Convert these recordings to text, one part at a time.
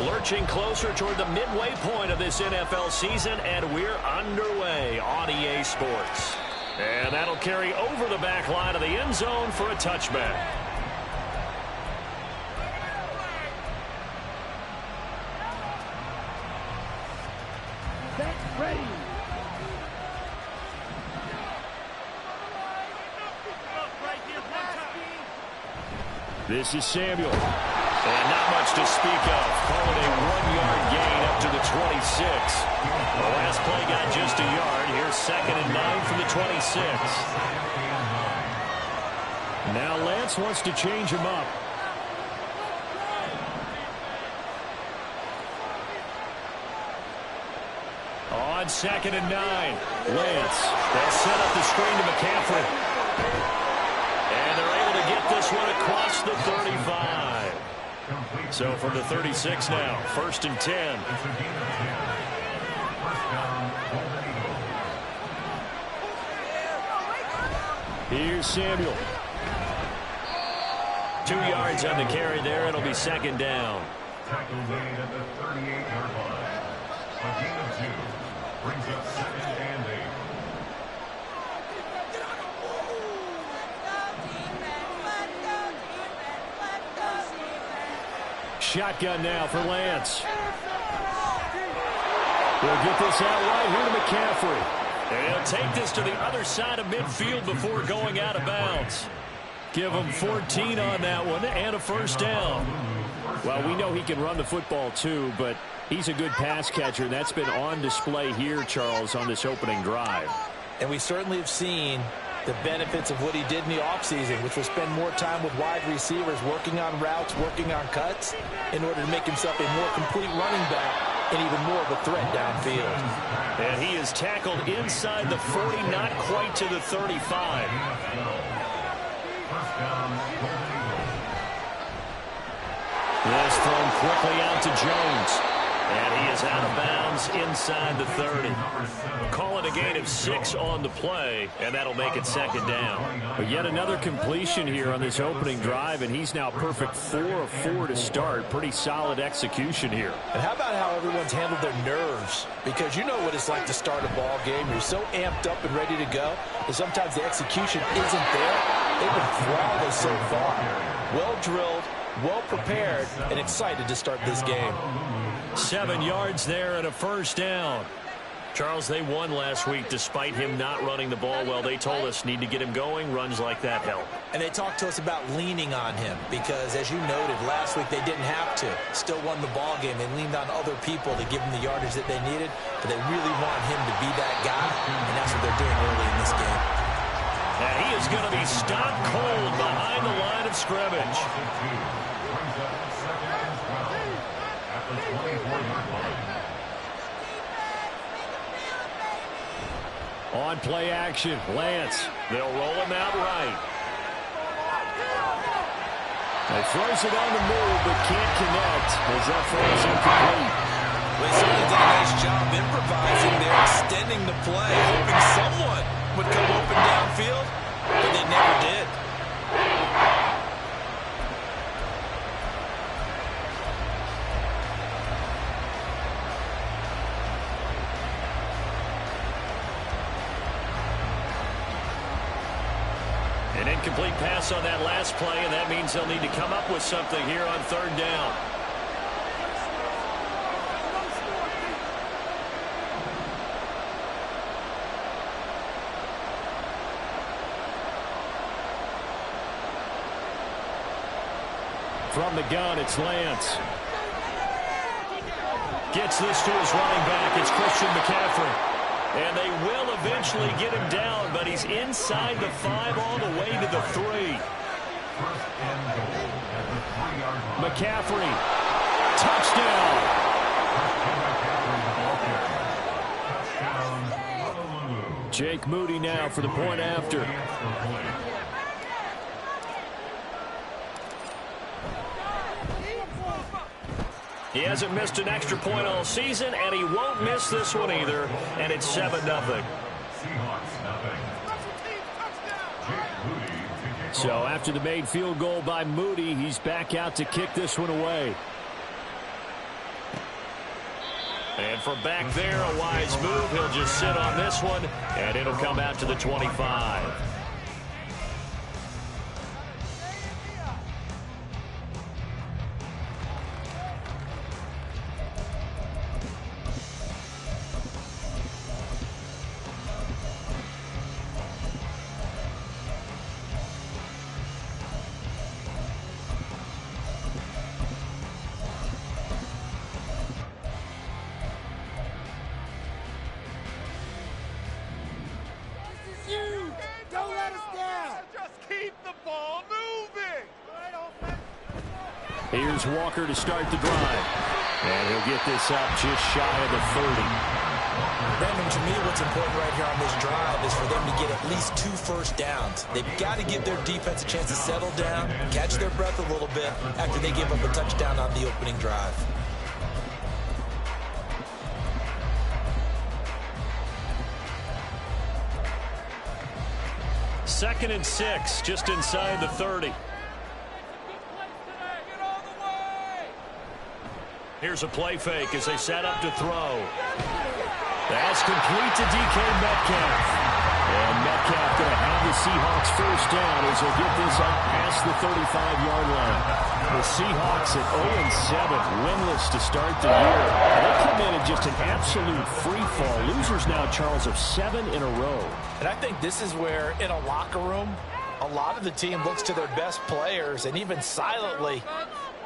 Lurching closer toward the midway point of this NFL season, and we're underway on EA Sports. And that'll carry over the back line of the end zone for a touchback. That's ready. This is Samuel. And not much to speak of. Call it a 1-yard gain up to the 26. The last play got just a yard. Here's 2nd and 9 from the 26. Now Lance wants to change him up. On 2nd and 9. Lance. They'll set up the screen to McCaffrey. And they're able to get this one across the 35. So from the 36 now, 1st and 10. Here's Samuel. 2 yards on the carry there. It'll be 2nd down. Tackle made at the 38-yard line. A gain of 2 brings up 2nd and 8. Shotgun now for Lance. We'll get this out right here to McCaffrey. And he'll take this to the other side of midfield before going out of bounds. Give him 14 on that one and a 1st down. Well, we know he can run the football too, but he's a good pass catcher. That's been on display here, Charles, on this opening drive. And we certainly have seen the benefits of what he did in the offseason, which was spend more time with wide receivers, working on routes, working on cuts, in order to make himself a more complete running back and even more of a threat downfield. And he is tackled inside the 40, not quite to the 35. This thrown quickly out to Jones. And he is out of bounds inside the 30. Call it a gain of 6 on the play, and that'll make it 2nd down. But yet another completion here on this opening drive, and he's now perfect 4 of 4 to start. Pretty solid execution here. And how about how everyone's handled their nerves? Because you know what it's like to start a ball game. You're so amped up and ready to go, and sometimes the execution isn't there. They've been flawless so far. Well drilled, well prepared, and excited to start this game. 7 yards there and a 1st down. Charles, they won last week despite him not running the ball well. They told us need to get him going. Runs like that help. And they talked to us about leaning on him because, as you noted, last week they didn't have to. Still won the ball game. They leaned on other people to give him the yardage that they needed, but they really want him to be that guy, and that's what they're doing early in this game. And he is going to be stopped cold behind the line of scrimmage. On play action, Lance. They'll roll him out right. He throws it on the move, but can't connect as that throws incomplete. They certainly did a nice job improvising there, extending the play, hoping someone would come open downfield, but they never did. An incomplete pass on that last play, and that means they'll need to come up with something here on 3rd down. From the gun, it's Lance. Gets this to his running back. It's Christian McCaffrey. And they will eventually get him down, but he's inside the 5 all the way to the 3. McCaffrey. Touchdown. Jake Moody now for the point after. He hasn't missed an extra point all season, and he won't miss this one either, and it's 7-0. So after the made field goal by Moody, he's back out to kick this one away. And from back there, a wise move. He'll just sit on this one, and it'll come out to the 25. Here's Walker to start the drive. And he'll get this up just shy of the 30. Brandon, to me, what's important right here on this drive is for them to get at least 2 first downs. They've got to give their defense a chance to settle down, catch their breath a little bit after they give up a touchdown on the opening drive. Second and 6, just inside the 30. Here's a play fake as they set up to throw. That's complete to DK Metcalf. And Metcalf going to have the Seahawks first down as they'll get this up past the 35-yard line. The Seahawks at 0-7, winless to start the year. And they committed just an absolute free fall. Losers now, Charles, of 7 in a row. And I think this is where, in a locker room, a lot of the team looks to their best players and even silently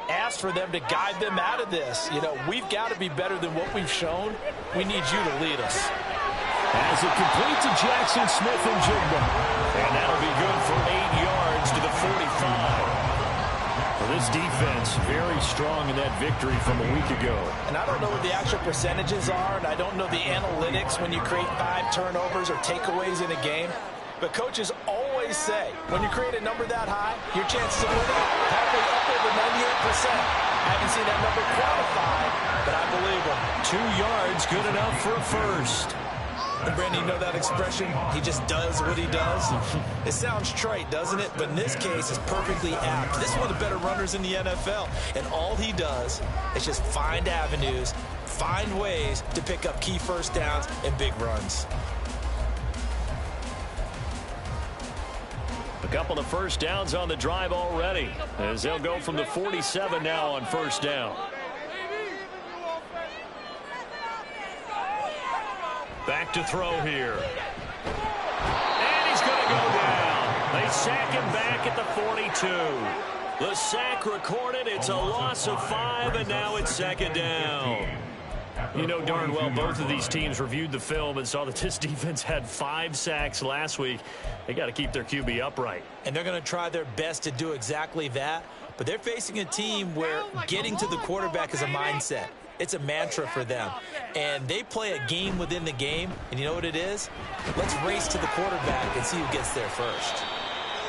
ask for them to guide them out of this. You know, we've got to be better than what we've shown. We need you to lead us. As it complete to Jackson Smith-Njigba. And that'll be good for 8 yards to the 45. Well, this defense very strong in that victory from a week ago. And I don't know what the actual percentages are, and I don't know the analytics when you create 5 turnovers or takeaways in a game. But coaches always say, when you create a number that high, your chances of winning probably up over 98%. I haven't seen that number quantified, but I believe them. 2 yards, good enough for a first. And Brandon, you know that expression? He just does what he does. It sounds trite, doesn't it? But in this case, it's perfectly apt. This is one of the better runners in the NFL. And all he does is just find avenues, find ways to pick up key first downs and big runs. A couple of first downs on the drive already, as they'll go from the 47 now on first down. Back to throw here. And he's going to go down. They sack him back at the 42. The sack recorded. It's a loss of 5, and now it's second down. You know darn well both of these teams reviewed the film and saw that this defense had 5 sacks last week. They got to keep their QB upright. And they're going to try their best to do exactly that. But they're facing a team where getting to the quarterback is a mindset. It's a mantra for them. And they play a game within the game. And you know what it is? Let's race to the quarterback and see who gets there first.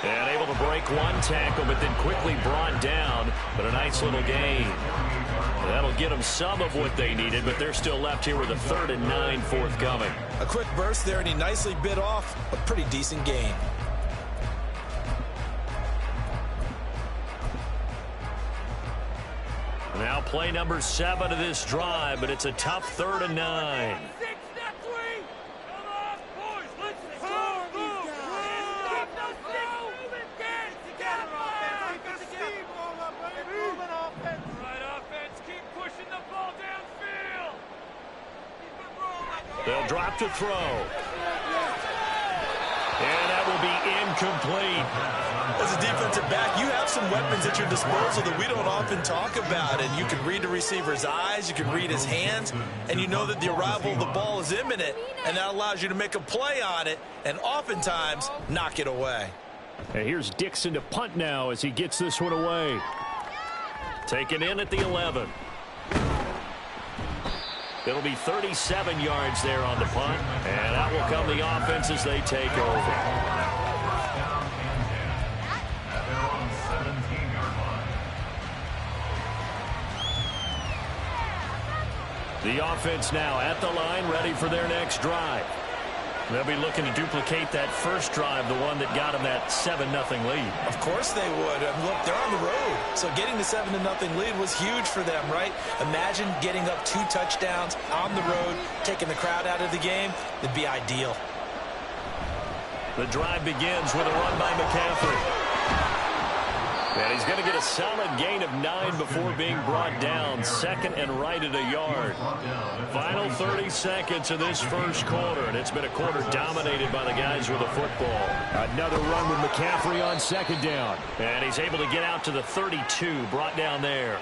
And able to break one tackle, but then quickly brought down. But a nice little gain. That'll get them some of what they needed, but they're still left here with a 3rd and 9 forthcoming. A quick burst there, and he nicely bit off a pretty decent gain. Now play number 7 of this drive, but it's a tough 3rd and 9. They'll drop to throw. And that will be incomplete. As a defensive back, you have some weapons at your disposal that we don't often talk about. And you can read the receiver's eyes, you can read his hands, and you know that the arrival of the ball is imminent, and that allows you to make a play on it and oftentimes knock it away. And here's Dixon to punt now as he gets this one away. Taken in at the 11. It'll be 37 yards there on the punt, and that will come the offense as they take over. The offense now at the line, ready for their next drive. They'll be looking to duplicate that first drive, the one that got them that 7-0 lead. Of course they would. Look, they're on the road. So getting the 7-0 lead was huge for them, right? Imagine getting up 2 touchdowns on the road, taking the crowd out of the game. It'd be ideal. The drive begins with a run by McCaffrey. And he's going to get a solid gain of 9 before being brought down. Second and right at a yard. Final 30 seconds of this first quarter, and it's been a quarter dominated by the guys with the football. Another run with McCaffrey on second down. And he's able to get out to the 32, brought down there.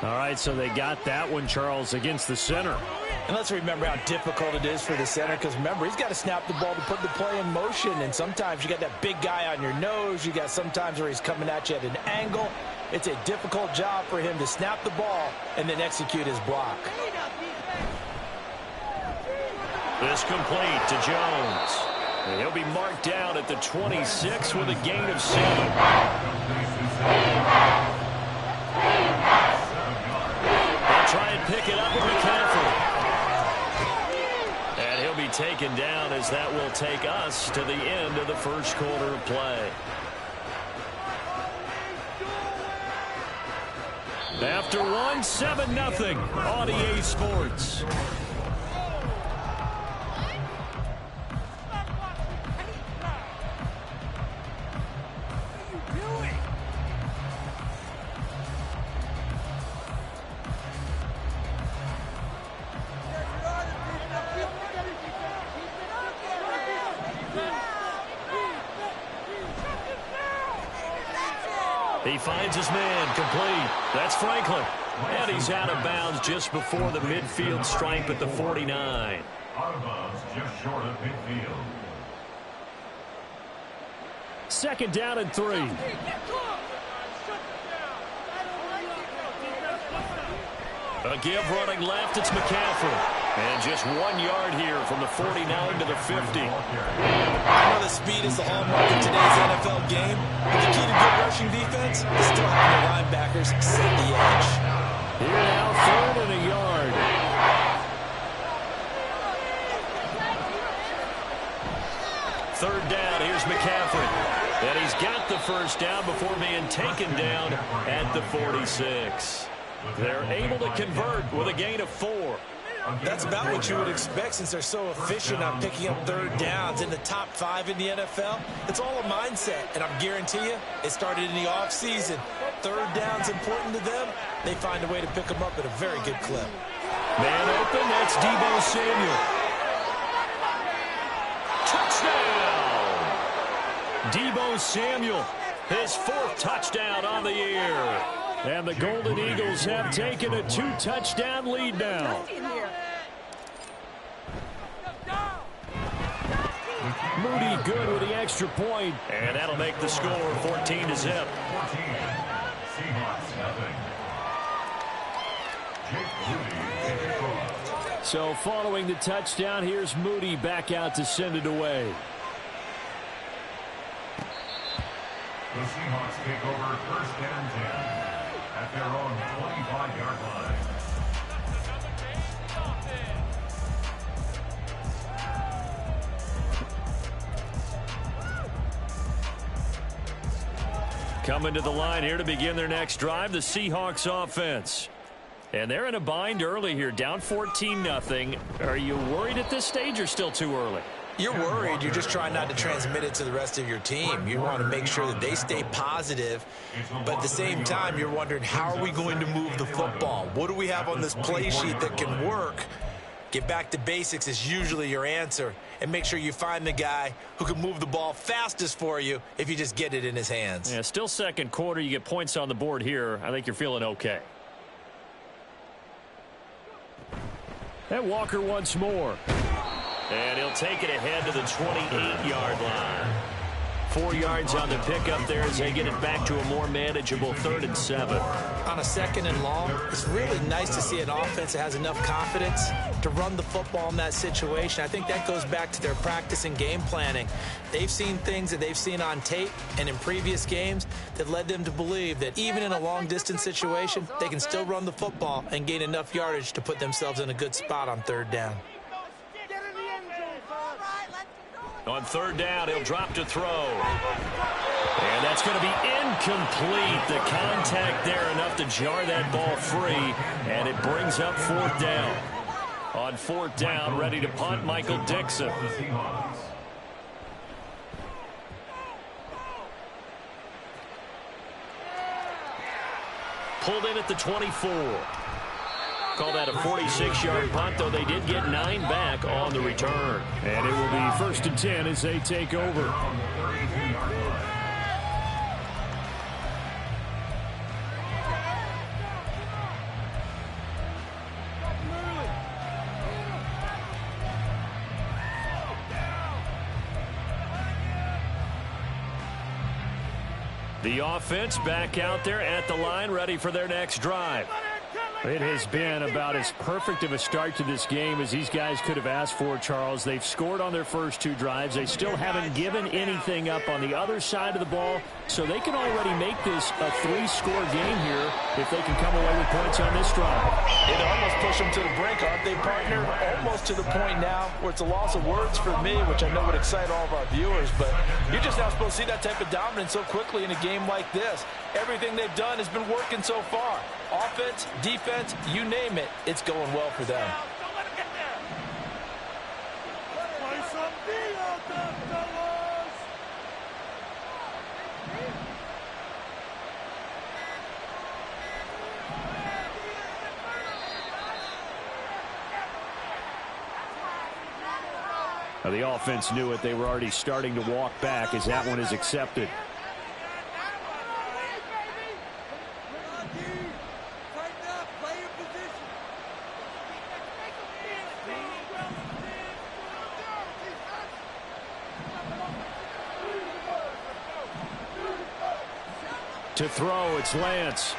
All right, so they got that one, Charles, against the center. And let's remember how difficult it is for the center, because remember, he's got to snap the ball to put the play in motion, and sometimes you got that big guy on your nose. You got sometimes where he's coming at you at an angle. It's a difficult job for him to snap the ball and then execute his block. This complete to Jones. And he'll be marked down at the 26 with a gain of 7. Try and pick it up with McCaffrey. And he'll be taken down as that will take us to the end of the first quarter of play. After one, 7-0 on EA Sports. He finds his man, complete. That's Franklin. And he's out of bounds just before the midfield stripe at the 49. Out of bounds just short of midfield. Second down and 3. A give running left, it's McCaffrey. And just 1 yard here from the 49 to the 50. I know the speed is the hallmark of today's NFL game, but the key to good rushing defense is still having the linebackers set the edge. Here now, 3rd and a yard. Third down, here's McCaffrey. And he's got the first down before being taken down at the 46. They're able to convert with a gain of 4. That's about what you would expect since they're so efficient on picking up third downs in the top 5 in the NFL. It's all a mindset, and I guarantee you it started in the offseason. Third down's important to them. They find a way to pick them up at a very good clip. Man open, that's Deebo Samuel. Touchdown! Deebo Samuel, his 4th touchdown on the year. And the Golden Eagles have taken a 2-touchdown lead now. Moody good with the extra point. And that'll make the score 14-0. 14. Seahawks nothing. So following the touchdown, here's Moody back out to send it away. The Seahawks take over 1st and 10 at their own 25-yard line. Coming to the line here to begin their next drive, the Seahawks offense. And they're in a bind early here, down 14-0. Are you worried at this stage or still too early? You're worried. You're just trying not to transmit it to the rest of your team. You want to make sure that they stay positive, but at the same time, you're wondering, how are we going to move the football? What do we have on this play sheet that can work? Get back to basics is usually your answer, and make sure you find the guy who can move the ball fastest for you if you just get it in his hands. Yeah, still second quarter. You get points on the board here. I think you're feeling okay. And Walker once more. And he'll take it ahead to the 28-yard line. 4 yards on the pickup there as they get it back to a more manageable 3rd and 7. On a 2nd and long, it's really nice to see an offense that has enough confidence to run the football in that situation. I think that goes back to their practice and game planning. They've seen things that they've seen on tape and in previous games that led them to believe that even in a long-distance situation, they can still run the football and gain enough yardage to put themselves in a good spot on 3rd down. On third down, he'll drop to throw. And that's going to be incomplete. The contact there enough to jar that ball free, and it brings up fourth down. On fourth down, ready to punt, Michael Dixon. Pulled in at the 24. Call that a 46-yard punt, though they did get 9 back on the return. And it will be 1st and 10 as they take over. The offense back out there at the line, ready for their next drive. It has been about as perfect of a start to this game as these guys could have asked for, Charles. They've scored on their first 2 drives. They still haven't given anything up on the other side of the ball, so they can already make this a 3-score game here if they can come away with points on this drive. It almost pushed them to the brink, aren't they, partner? Almost to the point now where it's a loss of words for me, which I know would excite all of our viewers, but you're just not supposed to see that type of dominance so quickly in a game like this. Everything they've done has been working so far. Offense, defense, you name it, it's going well for them. Now, the offense knew it. They were already starting to walk back as that one is accepted. To throw, it's Lance.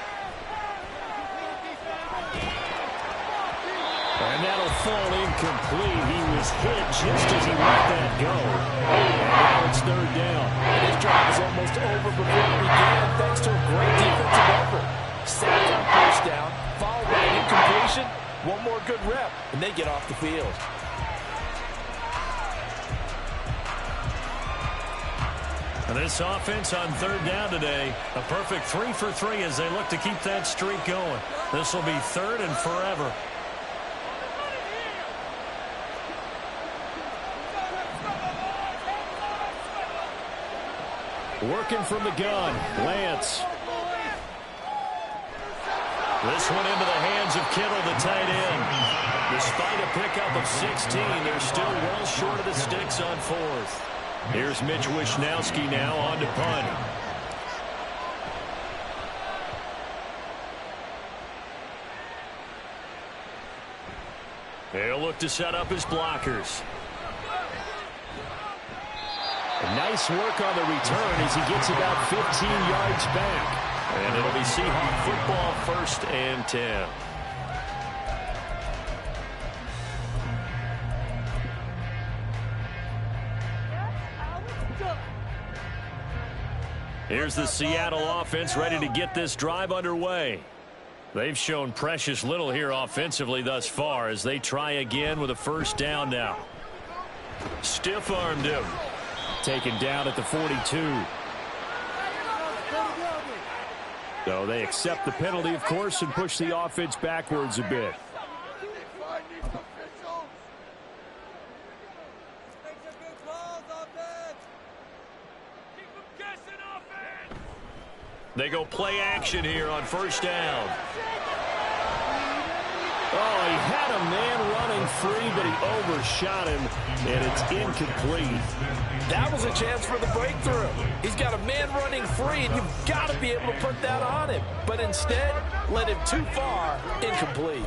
And that'll fall incomplete. He was hit just as he let that go. And now it's third down. And his drive is almost over before it began, thanks to a great defensive effort. Sack on first down, followed by an incompletion. One more good rep, and they get off the field. And this offense on third down today, a perfect 3 for 3 as they look to keep that streak going. This will be third and forever. Working from the gun, Lance. This one into the hands of Kittle, the tight end. Despite a pickup of 16, they're still well short of the sticks on fourth. Here's Mitch Wishnowski now on to punt. They'll look to set up his blockers. Nice work on the return as he gets about 15 yards back. And it'll be Seahawks football, 1st and 10. Here's the Seattle offense ready to get this drive underway. They've shown precious little here offensively thus far as they try again with a first down now. Stiff-armed him. Taken down at the 42. So they accept the penalty, of course, and push the offense backwards a bit. They go play action here on first down. Oh, he had a man running free, but he overshot him, and it's incomplete. That was a chance for the breakthrough. He's got a man running free, and you've got to be able to put that on him. But instead, led him too far, incomplete.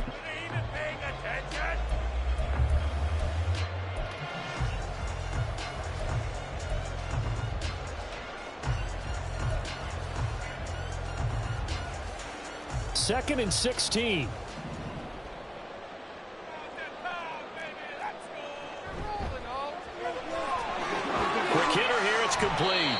Second and 16. Quick hitter here, it's complete.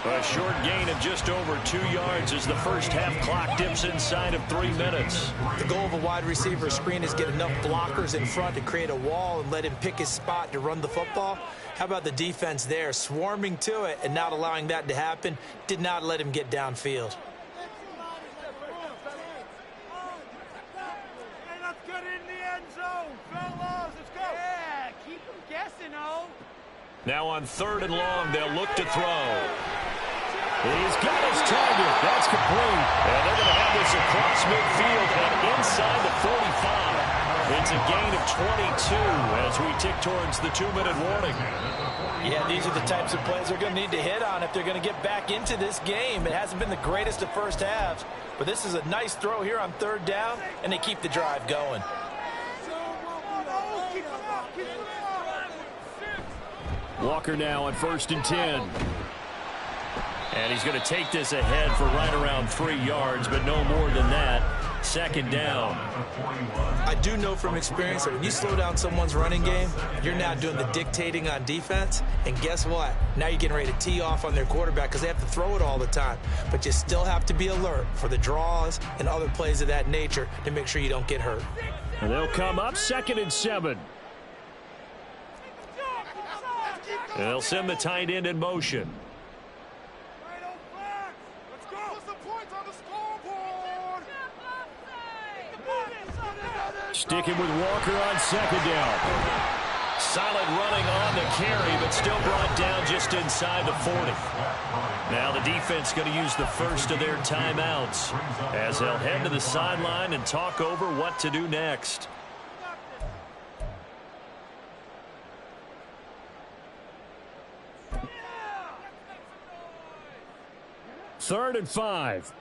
A short gain of just over 2 yards as the first half clock dips inside of 3 minutes. The goal of a wide receiver screen is get enough blockers in front to create a wall and let him pick his spot to run the football. How about the defense there, swarming to it and not allowing that to happen? Did not let him get downfield. Now on 3rd and long, they'll look to throw. He's got his target. That's complete. And they're going to have this across midfield and inside the 45. It's a gain of 22 as we tick towards the 2-minute warning. Yeah, these are the types of plays they're going to need to hit on if they're going to get back into this game. It hasn't been the greatest of first halves, but this is a nice throw here on 3rd down, and they keep the drive going. Walker now on 1st and 10. And he's going to take this ahead for right around 3 yards, but no more than that. 2nd down. I do know from experience that when you slow down someone's running game, you're now doing the dictating on defense. And guess what? Now you're getting ready to tee off on their quarterback because they have to throw it all the time. But you still have to be alert for the draws and other plays of that nature to make sure you don't get hurt. And they'll come up 2nd and 7. They'll send the tight end in motion. Sticking with Walker on 2nd down. Solid running on the carry, but still brought down just inside the 40. Now the defense going to use the first of their timeouts as they'll head to the sideline and talk over what to do next. Third and 5.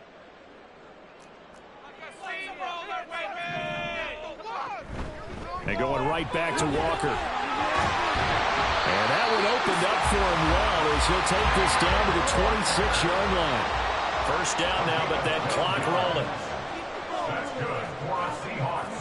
And going right back to Walker. And that one opened up for him well as he'll take this down to the 26-yard line. First down now, but that clock rolling. That's good for the Seahawks.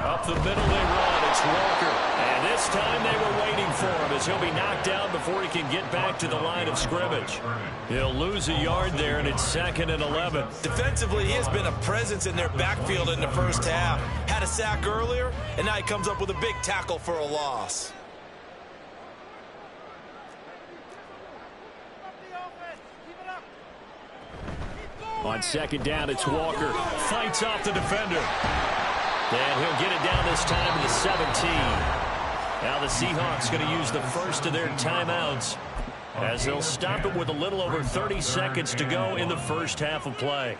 Up the middle they run. It's Walker. And this time they were waiting for him as he'll be knocked down before he can get back to the line of scrimmage. He'll lose a yard there, and it's 2nd and 11. Defensively, he has been a presence in their backfield in the first half. Had a sack earlier, and now he comes up with a big tackle for a loss. On 2nd down, it's Walker. Fights off the defender. And he'll get it down this time to the 17. Now the Seahawks going to use the first of their timeouts as they'll stop it with a little over 30 seconds to go in the first half of play.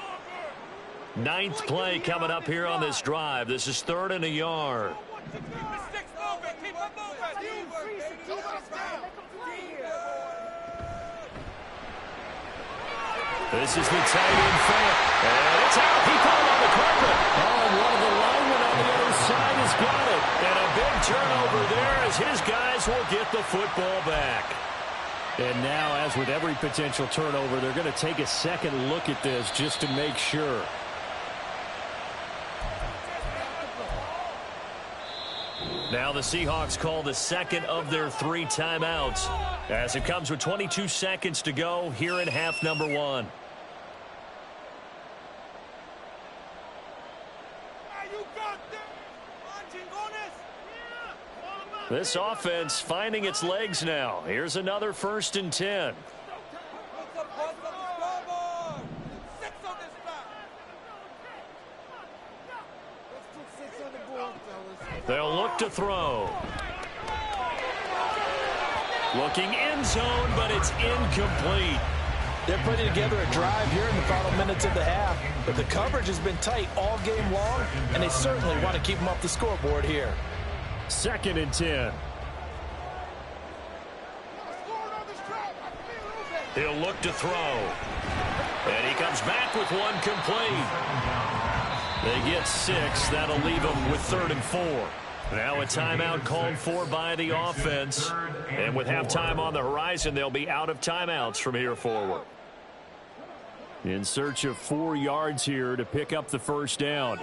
9th play coming up here on this drive. This is 3rd and a yard. This is the tight end fan. And it's out. He put it on the carpet. Oh, and one of the linemen on the other side has got it. And a big turnover there as his guys will get the football back. And now, as with every potential turnover, they're going to take a second look at this just to make sure. Now the Seahawks call the second of their 3 timeouts as it comes with 22 seconds to go here in half number 1. This offense finding its legs now. Here's another 1st and 10. They'll look to throw. Looking end zone, but it's incomplete. They're putting together a drive here in the final minutes of the half, but the coverage has been tight all game long, and they certainly want to keep them off the scoreboard here. 2nd and 10. He'll look to throw. And he comes back with one complete. They get 6. That'll leave them with 3rd and 4. Now a timeout called for by the offense. And with halftime on the horizon, they'll be out of timeouts from here forward. In search of 4 yards here to pick up the first down.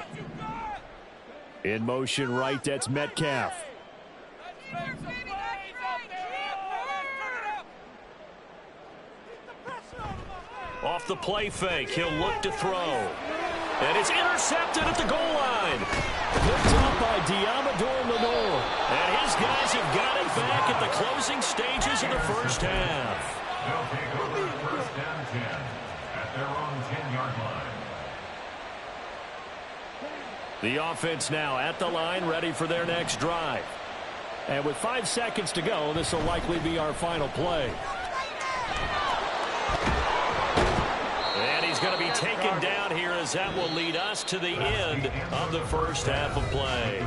In motion right, that's Metcalf. Off the play fake, he'll look to throw. And it's intercepted at the goal line. Picked up by Diamador Lenore. And his guys have got it back at the closing stages of the first half. They'll take over first down 10 at their own 10-yard line. The offense now at the line, ready for their next drive. And with 5 seconds to go, this will likely be our final play. And he's going to be taken down here as that will lead us to the end of the first half of play.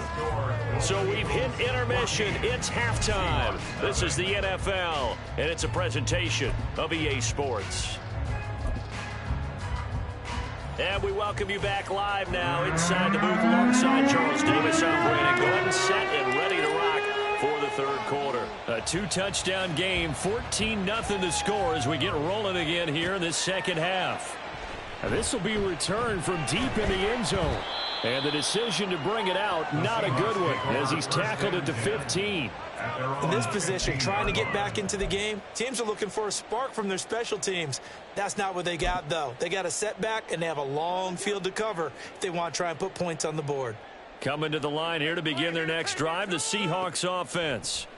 So we've hit intermission. It's halftime. This is the NFL, and it's a presentation of EA Sports. And we welcome you back live now inside the booth alongside Charles Davis. I'm Brandon Gordon, set and ready to rock for the third quarter. A 2-touchdown game, 14-0 the score as we get rolling again here in this second half. Now this will be returned from deep in the end zone. And the decision to bring it out, not a good one, as he's tackled at the 15. In this position, trying to get back into the game, teams are looking for a spark from their special teams. That's not what they got, though. They got a setback, and they have a long field to cover if they want to try and put points on the board. Coming to the line here to begin their next drive, the Seahawks offense.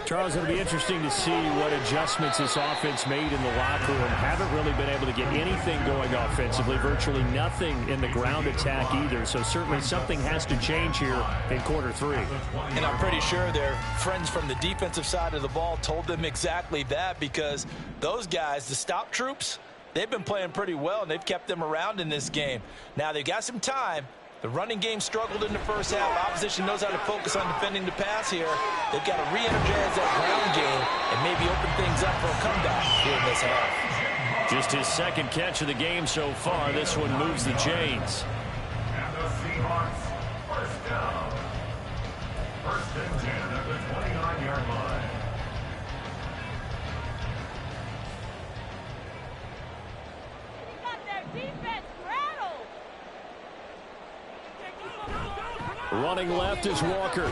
Charles, it'll be interesting to see what adjustments this offense made in the locker room. Haven't really been able to get anything going offensively, virtually nothing in the ground attack either. So certainly something has to change here in quarter 3. And I'm pretty sure their friends from the defensive side of the ball told them exactly that, because those guys, the stop troops, they've been playing pretty well, and they've kept them around in this game. Now they've got some time. The running game struggled in the first half. Opposition knows how to focus on defending the pass here. They've got to re-energize that ground game and maybe open things up for a comeback here in this half. Just his second catch of the game so far. This one moves the chains. And the Seahawks, first down. First and 10 at the 29-yard line. Running left is Walker.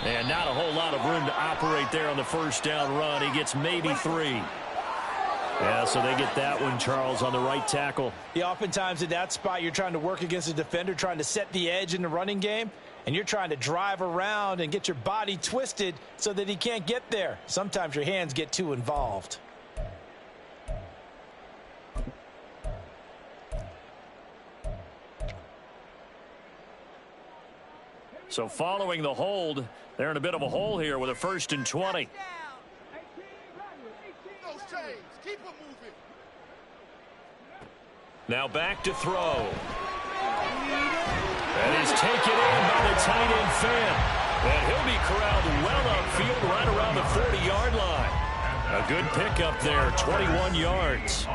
And not a whole lot of room to operate there on the first down run. He gets maybe 3. Yeah, so they get that one, Charles, on the right tackle. Yeah, oftentimes in that spot, you're trying to work against a defender, trying to set the edge in the running game, and you're trying to drive around and get your body twisted so that he can't get there. Sometimes your hands get too involved. So following the hold, they're in a bit of a hole here with a 1st and 20. Now back to throw. And he's taken in by the tight end fan. And he'll be corralled well upfield right around the 40-yard line. A good pickup there, 21 yards.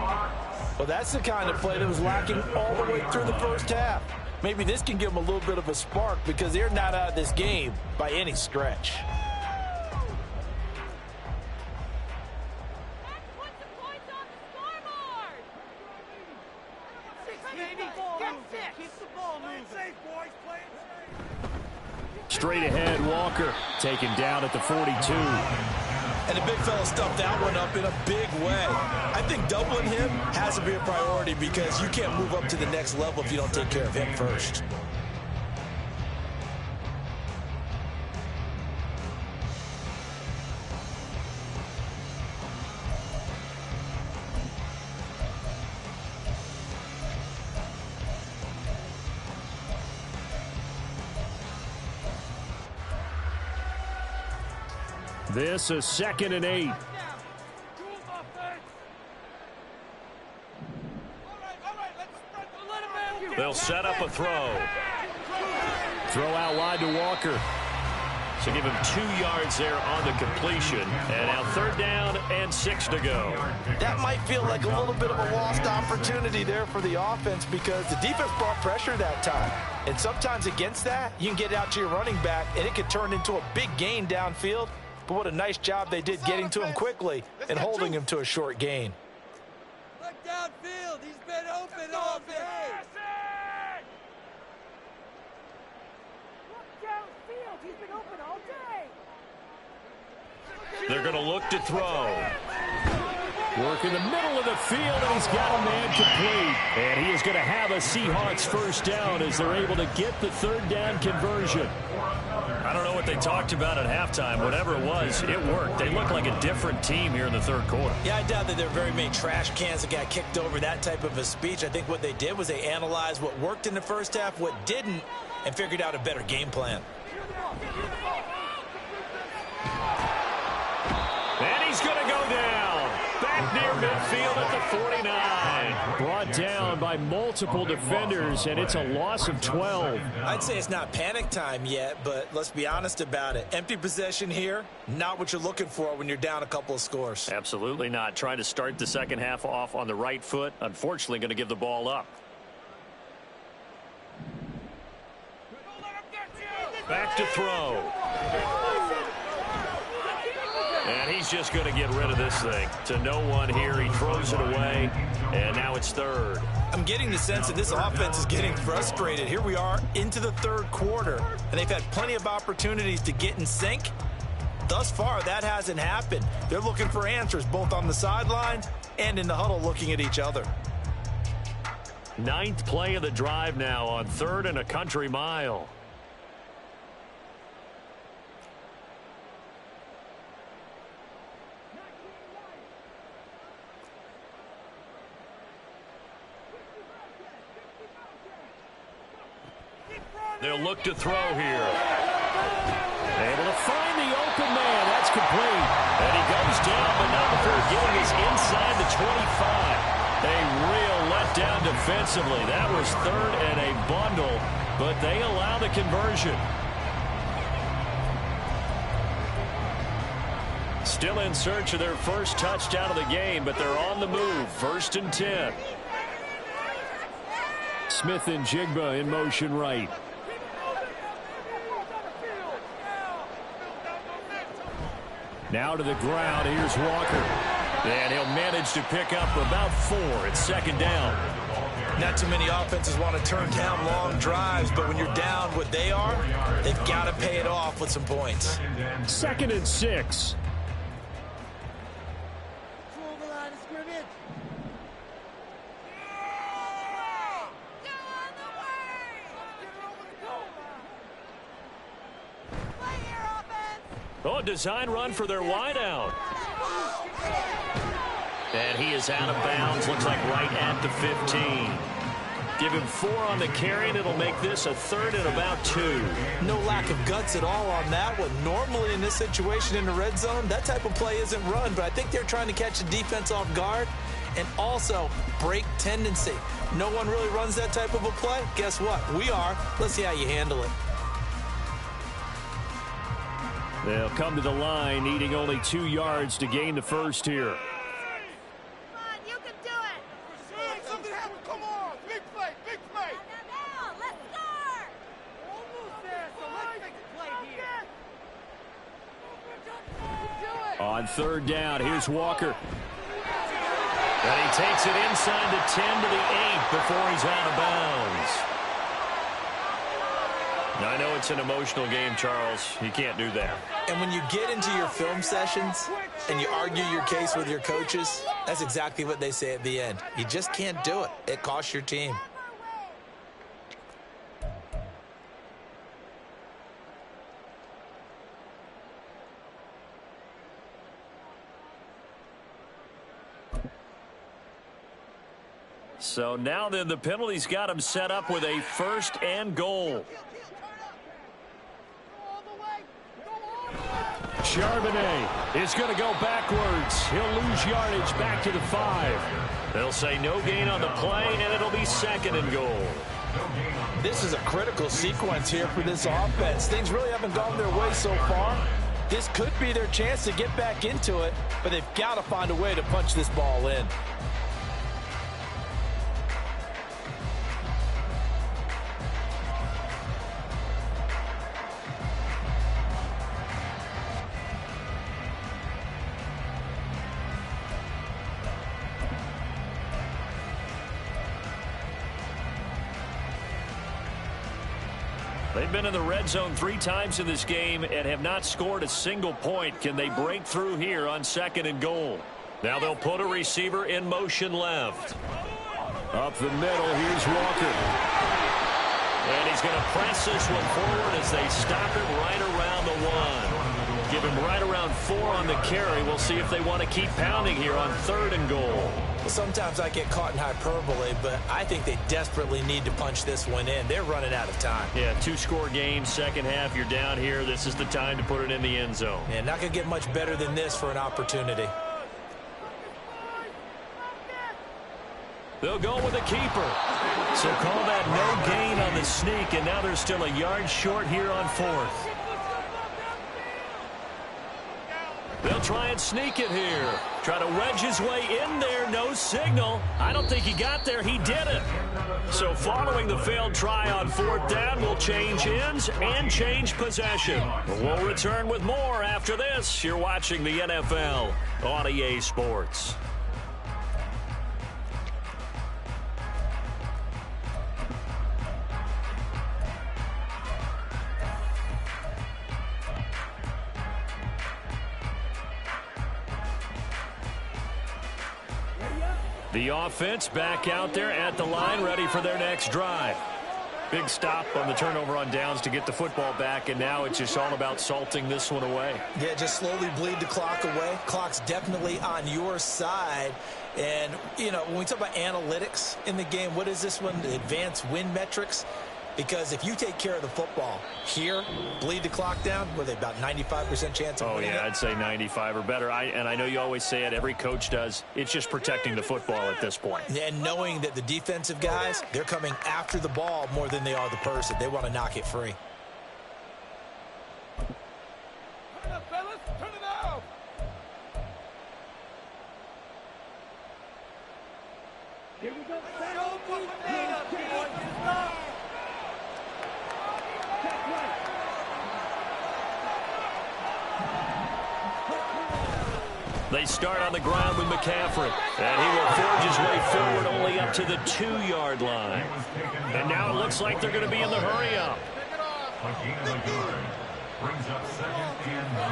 Well, that's the kind of play that was lacking all the way through the first half. Maybe this can give them a little bit of a spark, because they're not out of this game by any stretch. Straight ahead, Walker taken down at the 42. And the big fella stuffed that one up in a big way. I think doubling him has to be a priority, because you can't move up to the next level if you don't take care of him first. This is 2nd and 8. They'll set up a throw. Throw out wide to Walker. So give him 2 yards there on the completion. And now 3rd down and 6 to go. That might feel like a little bit of a lost opportunity there for the offense, because the defense brought pressure that time. And sometimes against that, you can get out to your running back, and it could turn into a big gain downfield. But what a nice job they did getting to him quickly and holding him to a short gain. Look downfield. He's been open all day. Look downfield. He's been open all day. They're going to look to throw. Work in the middle of the field, and he's got a man complete. And he is going to have a Seahawks first down as they're able to get the third down conversion. I don't know what they talked about at halftime. Whatever it was, it worked. They look like a different team here in the third quarter. Yeah, I doubt that there are very many trash cans that got kicked over, that type of a speech. I think what they did was they analyzed what worked in the first half, what didn't, and figured out a better game plan. And he's going to go down. Back near midfield at the 49. Brought down by multiple defenders, and it's a loss of 12. I'd say it's not panic time yet, but let's be honest about it. Empty possession here, not what you're looking for when you're down a couple of scores. Absolutely not. Trying to start the second half off on the right foot. Unfortunately, going to give the ball up. Back to throw. And he's just going to get rid of this thing. To no one here. He throws it away. And now it's third. I'm getting the sense that this offense is getting frustrated. Here we are into the third quarter. And they've had plenty of opportunities to get in sync. Thus far, that hasn't happened. They're looking for answers both on the sideline and in the huddle looking at each other. Ninth play of the drive now on 3rd and a country mile. They'll look to throw here. Able to find the open man. That's complete. And he goes down, but not before getting us inside the 25. A real letdown defensively. That was 3rd and a bundle, but they allow the conversion. Still in search of their first touchdown of the game, but they're on the move. 1st and 10. Smith and Jigba in motion right. Now to the ground. Here's Walker. And he'll manage to pick up about 4. It's 2nd down. Not too many offenses want to turn down long drives, but when you're down what they are, they've got to pay it off with some points. 2nd and 6. Oh, design run for their wideout. And he is out of bounds. Looks like right at the 15. Give him 4 on the carry, and it'll make this a 3rd and about 2. No lack of guts at all on that one. Normally in this situation in the red zone, that type of play isn't run, but I think they're trying to catch the defense off guard and also break tendency. No one really runs that type of a play. Guess what? We are. Let's see how you handle it. They'll come to the line, needing only 2 yards to gain the first here. Come on, you can do it. Something happened. Come on. Big play, big play. Now, let's score. Almost there, so let's make a play here. On 3rd down, here's Walker. And he takes it inside the 10 to the 8 before he's out of bounds. Now, I know it's an emotional game, Charles. You can't do that. And when you get into your film sessions and you argue your case with your coaches, that's exactly what they say at the end. You just can't do it. It costs your team. So now then, the penalty's got him set up with a 1st and goal. Charbonnet is going to go backwards. He'll lose yardage back to the 5. They'll say no gain on the play, and it'll be 2nd and goal. This is a critical sequence here for this offense. Things really haven't gone their way so far. This could be their chance to get back into it, but they've got to find a way to punch this ball in. They've been in the red zone 3 times in this game and have not scored a single point. Can they break through here on 2nd and goal? Now they'll put a receiver in motion left. Up the middle, here's Walker. And he's going to press this one forward as they stop him right around the 1. Give him right around 4 on the carry. We'll see if they want to keep pounding here on 3rd and goal. Well, sometimes I get caught in hyperbole, but I think they desperately need to punch this one in. They're running out of time. Yeah, 2-score game, second half. You're down here. This is the time to put it in the end zone. And not going to get much better than this for an opportunity. They'll go with a keeper. So call that no gain on the sneak, and now they're still a yard short here on 4th. They'll try and sneak it here. Try to wedge his way in there. No signal. I don't think he got there. He didn't. So following the failed try on 4th down, we'll change ends and change possession. We'll return with more after this. You're watching the NFL on EA Sports. The offense back out there at the line, ready for their next drive. Big stop on the turnover on downs to get the football back, and now it's just all about salting this one away. Yeah, just slowly bleed the clock away. Clock's definitely on your side. And, you know, when we talk about analytics in the game, what is this one? The advanced win metrics? Because if you take care of the football here, bleed the clock down, were they about 95% chance of winning it? I'd say 95 or better. And I know you always say it, every coach does. It's just protecting the football at this point. And knowing that the defensive guys, they're coming after the ball more than they are the person. They want to knock it free. Turn it up, fellas. Turn it up. Here we go. They start on the ground with McCaffrey. And he will forge his way forward only up to the 2-yard line. And now it looks like they're going to be in the hurry-up. A gain of a yard. Brings up 2nd and 9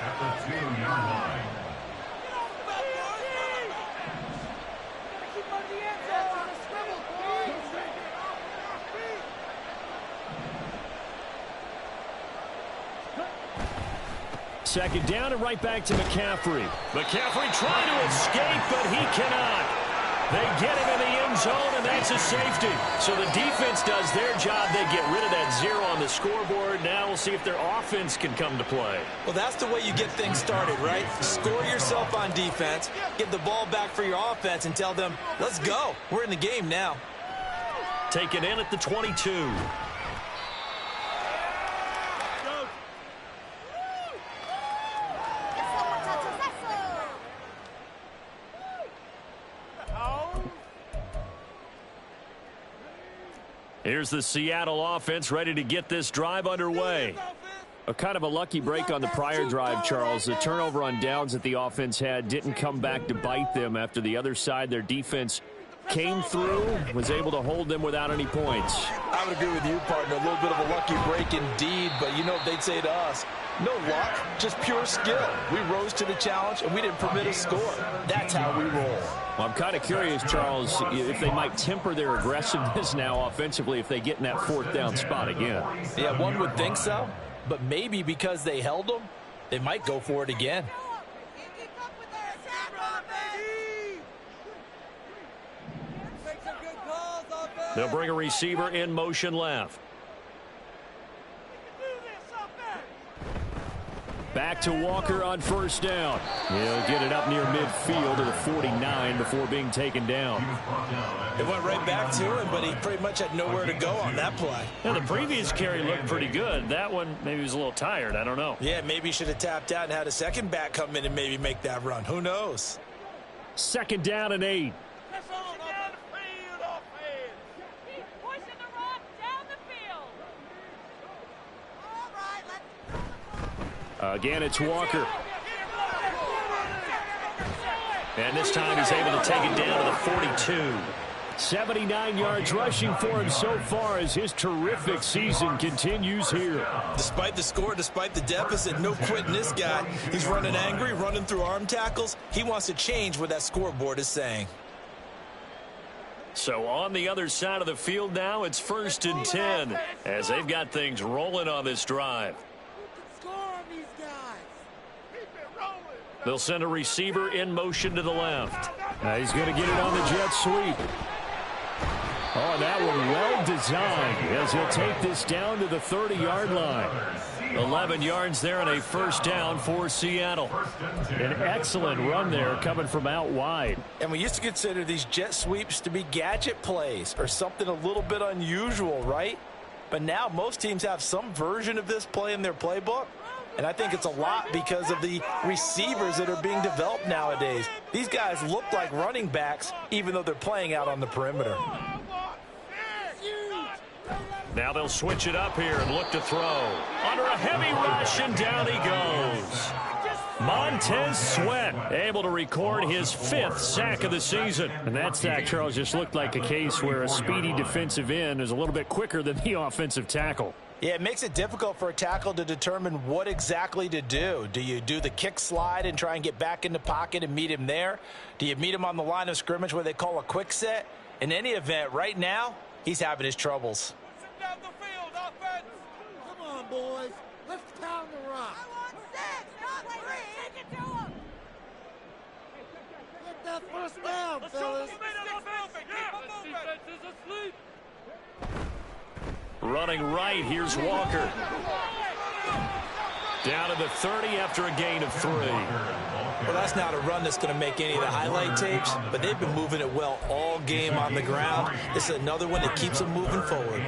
at the 2-yard line. Second down and right back to McCaffrey. McCaffrey trying to escape, but he cannot. They get him in the end zone, and that's a safety. So the defense does their job. They get rid of that 0 on the scoreboard. Now we'll see if their offense can come to play. Well, that's the way you get things started, right? Score yourself on defense, get the ball back for your offense, and tell them, let's go. We're in the game now. Taken in at the 22. Here's the Seattle offense ready to get this drive underway. A kind of a lucky break on the prior drive, Charles. The turnover on downs that the offense had didn't come back to bite them after the other side. Their defense came through, was able to hold them without any points. I would agree with you, partner. A little bit of a lucky break indeed, but you know what they'd say to us? No luck, just pure skill. We rose to the challenge, and we didn't permit a score. That's how we roll. Well, I'm kind of curious, Charles, if they might temper their aggressiveness now offensively if they get in that 4th down spot again. Yeah, one would think so, but maybe because they held them, they might go for it again. They'll bring a receiver in motion left. Back to Walker on 1st down. He'll get it up near midfield to the 49 before being taken down. It went right back to him, but he pretty much had nowhere to go on that play. Yeah, the previous carry looked pretty good. That one, maybe he was a little tired. I don't know. Yeah, maybe he should have tapped out and had a second back come in and maybe make that run. Who knows? 2nd down and 8. Again, it's Walker. And this time he's able to take it down to the 42. 79 yards rushing for him so far as his terrific season continues here. Despite the score, despite the deficit, no quitting this guy. He's running angry, running through arm tackles. He wants to change what that scoreboard is saying. So on the other side of the field now, it's 1st and 10 as they've got things rolling on this drive. They'll send a receiver in motion to the left. He's going to get it on the jet sweep. Oh, that one well designed as he'll take this down to the 30-yard line. 11 yards there and a first down for Seattle. An excellent run there coming from out wide. And we used to consider these jet sweeps to be gadget plays or something a little bit unusual, right? But now most teams have some version of this play in their playbook. And I think it's a lot because of the receivers that are being developed nowadays. These guys look like running backs even though they're playing out on the perimeter. Now they'll switch it up here and look to throw. Under a heavy rush, and down he goes. Montez Sweat able to record his 5th sack of the season. And that sack, Charles, just looked like a case where a speedy defensive end is a little bit quicker than the offensive tackle. Yeah, it makes it difficult for a tackle to determine what exactly to do. Do you do the kick slide and try and get back in the pocket and meet him there? Do you meet him on the line of scrimmage where they call a quick set? In any event, right now, he's having his troubles. Down the field, offense. Come on, boys. Let's pound the rock. I want 6, not 3. Take it to him. Get that first down, fellas. Defense is asleep. Running right, here's Walker. Down to the 30 after a gain of 3. Well, that's not a run that's going to make any of the highlight tapes, but they've been moving it well all game on the ground. This is another one that keeps them moving forward.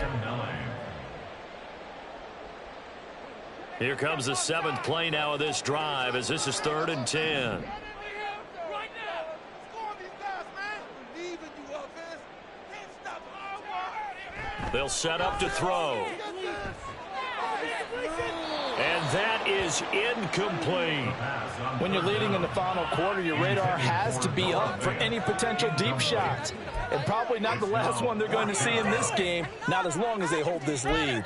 Here comes the 7th play now of this drive as this is 3rd and 10. They'll set up to throw. And that is incomplete. When you're leading in the final quarter, your radar has to be up for any potential deep shots. And probably not the last one they're going to see in this game, not as long as they hold this lead.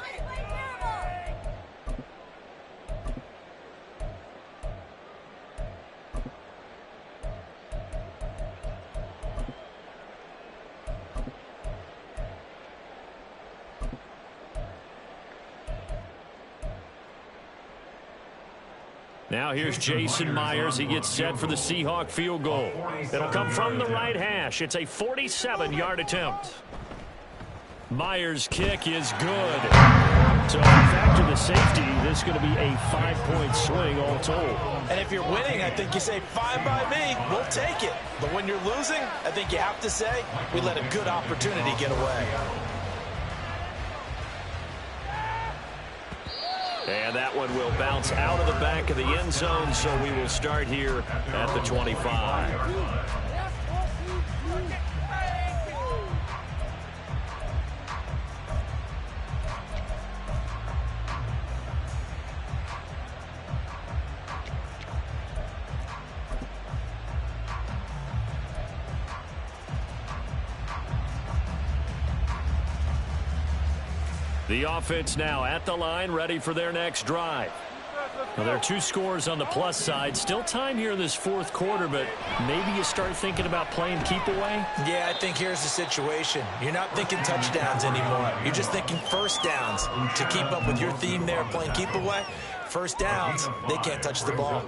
Now here's Jason Myers. He gets set for the Seahawk field goal. It'll come from the right hash. It's a 47-yard attempt. Myers' kick is good. So factor the safety, this is going to be a 5-point swing all told. And if you're winning, I think you say, fine by me, we'll take it. But when you're losing, I think you have to say, we let a good opportunity get away. And that one will bounce out of the back of the end zone, so we will start here at the 25. The offense now at the line, ready for their next drive. Well, there are 2 scores on the plus side. Still time here in this 4th quarter, but maybe you start thinking about playing keep away? Yeah, I think here's the situation. You're not thinking touchdowns anymore. You're just thinking first downs. To keep up with your theme there, playing keep away, first downs, they can't touch the ball.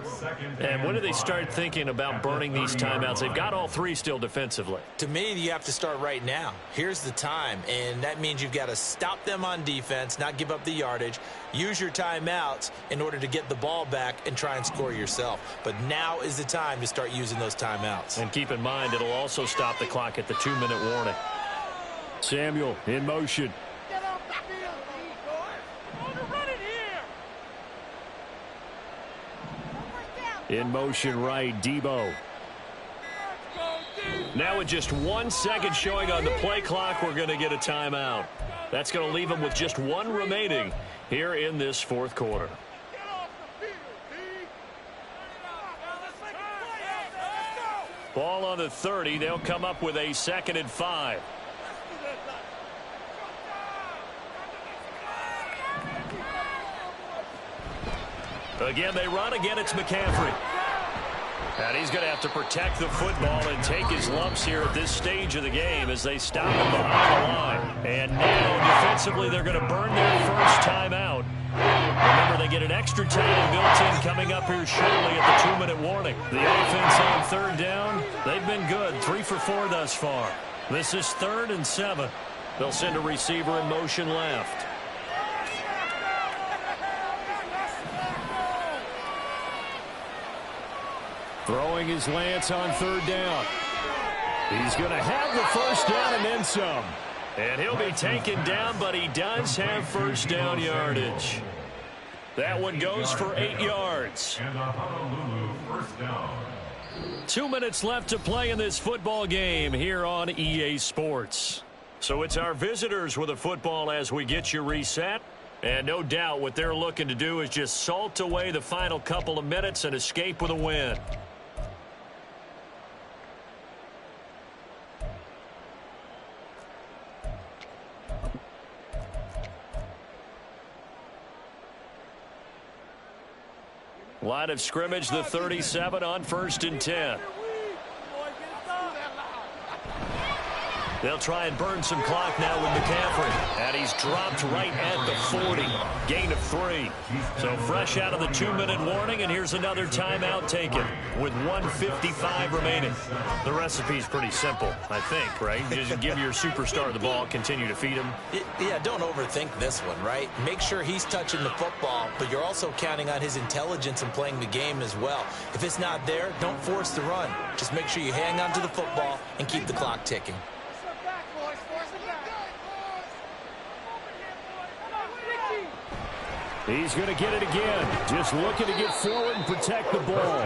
And when do they start thinking about burning these timeouts? They've got all 3 still defensively. To me, you have to start right now. Here's the time, and that means you've got to stop them on defense, not give up the yardage, use your timeouts in order to get the ball back and try and score yourself. But now is the time to start using those timeouts. And keep in mind, it'll also stop the clock at the 2-minute warning. Samuel in motion. In motion right, Debo. Now with just 1 second showing on the play clock, we're going to get a timeout. That's going to leave them with just 1 remaining here in this 4th quarter. Ball on the 30. They'll come up with a 2nd and 5. Again, they run. Again, it's McCaffrey. And he's going to have to protect the football and take his lumps here at this stage of the game as they stop him behind the line. And now, defensively, they're going to burn their first timeout. Remember, they get an extra time built in coming up here shortly at the 2-minute warning. The offense on third down, they've been good. 3 for 4 thus far. This is 3rd and 7. They'll send a receiver in motion left. Throwing his Lance on third down. He's going to have the first down and then some. And he'll be taken down, but he does have first down yardage. That one goes for 8 yards. And a Honolulu first down. 2 minutes left to play in this football game here on EA Sports. So it's our visitors with the football as we get you reset. And no doubt what they're looking to do is just salt away the final couple of minutes and escape with a win. Line of scrimmage, the 37 on 1st and 10. They'll try and burn some clock now with McCaffrey. And he's dropped right at the 40. Gain of 3. So fresh out of the 2-minute warning, and here's another timeout taken with 1:55 remaining. The recipe's pretty simple, I think, right? Just give your superstar the ball, continue to feed him. Yeah, don't overthink this one, right? Make sure he's touching the football, but you're also counting on his intelligence in playing the game as well. If it's not there, don't force the run. Just make sure you hang on to the football and keep the clock ticking. He's going to get it again. Just looking to get forward and protect the ball.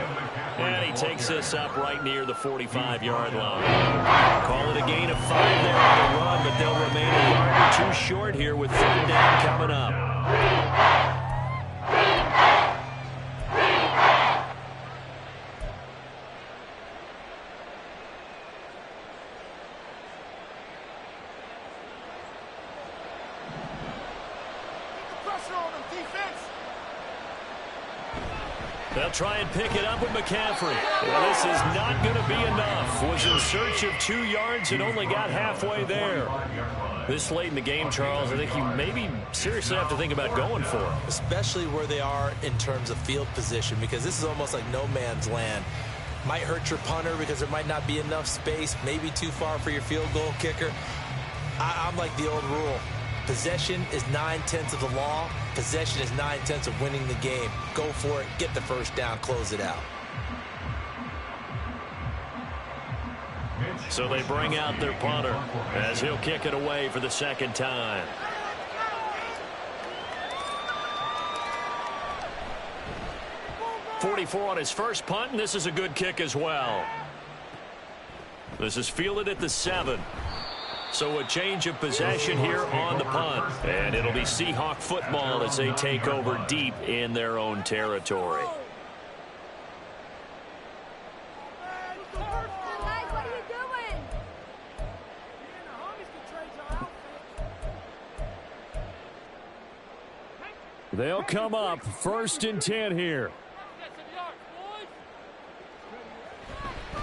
And he takes this up right near the 45-yard line. Call it a gain of 5 there on the run, but they'll remain a yard or 2 short here with 3rd down coming up. They'll try and pick it up with McCaffrey. Well, this is not going to be enough. Was in search of 2 yards and only got halfway there. This late in the game, Charles, I think you maybe seriously have to think about going for it. Especially where they are in terms of field position, because this is almost like no man's land. Might hurt your punter because there might not be enough space, maybe too far for your field goal kicker. I'm like the old rule. Possession is 9/10 of the law. Possession is 9/10 of winning the game. Go for it. Get the first down. Close it out. So they bring out their punter as he'll kick it away for the 2nd time. .44 on his first punt, and this is a good kick as well. This is fielded at the 7. So a change of possession here on the punt. And it'll be Seahawk football as they take over deep in their own territory. They'll come up 1st and 10 here.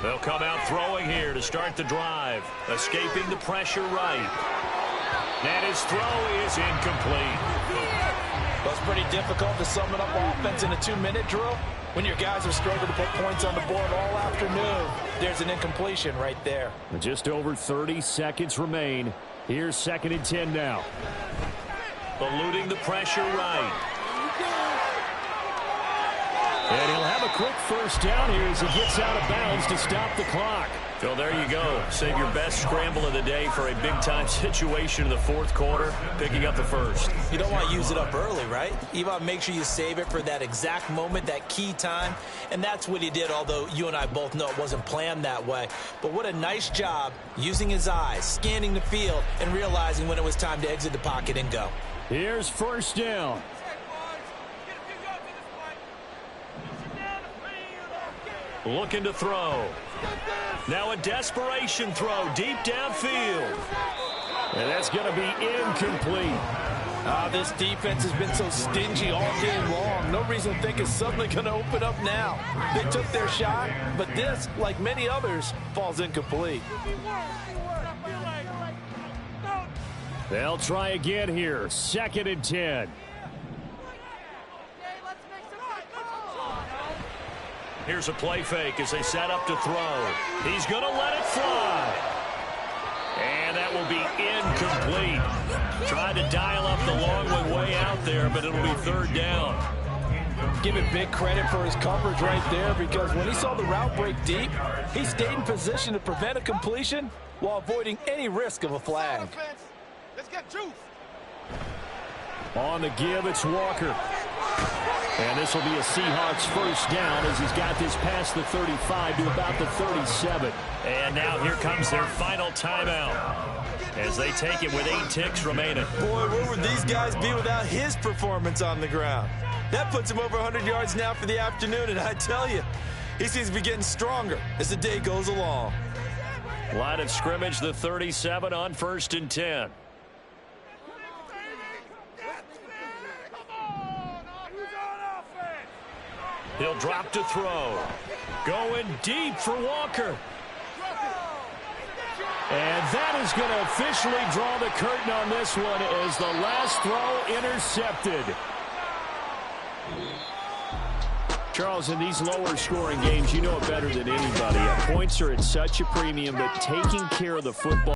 They'll come out throwing here to start the drive. Escaping the pressure right. And his throw is incomplete. Well, it's pretty difficult to sum it up offense in a 2-minute drill. When your guys have struggled to put points on the board all afternoon, there's an incompletion right there. Just over 30 seconds remain. Here's 2nd and 10 now. Eluding the pressure right. And he'll have a quick first down here as he gets out of bounds to stop the clock. So there you go. Save your best scramble of the day for a big-time situation in the 4th quarter, picking up the first. You don't want to use it up early, right? You want to make sure you save it for that exact moment, that key time. And that's what he did, although you and I both know it wasn't planned that way. But what a nice job using his eyes, scanning the field, and realizing when it was time to exit the pocket and go. Here's first down. Looking to throw. Now a desperation throw deep downfield. And that's going to be incomplete. This defense has been so stingy all game long. No reason to think it's suddenly going to open up now. They took their shot, but this, like many others, falls incomplete. They'll try again here. 2nd and 10. Here's a play fake as they set up to throw. He's going to let it fly. And that will be incomplete. Tried to dial up the long one way out there, but it'll be 3rd down. Give him big credit for his coverage right there, because when he saw the route break deep, he stayed in position to prevent a completion while avoiding any risk of a flag. Let's get juice. On the give, it's Walker. And this will be a Seahawks 1st down as he's got this past the 35 to about the 37. And now here comes their final timeout as they take it with 8 ticks remaining. Boy, where would these guys be without his performance on the ground? That puts him over 100 yards now for the afternoon, and I tell you, he seems to be getting stronger as the day goes along. Line of scrimmage, the 37 on 1st and 10. He'll drop to throw. Going deep for Walker. And that is going to officially draw the curtain on this one as the last throw intercepted. Charles, in these lower scoring games, you know it better than anybody. Points are at such a premium that taking care of the football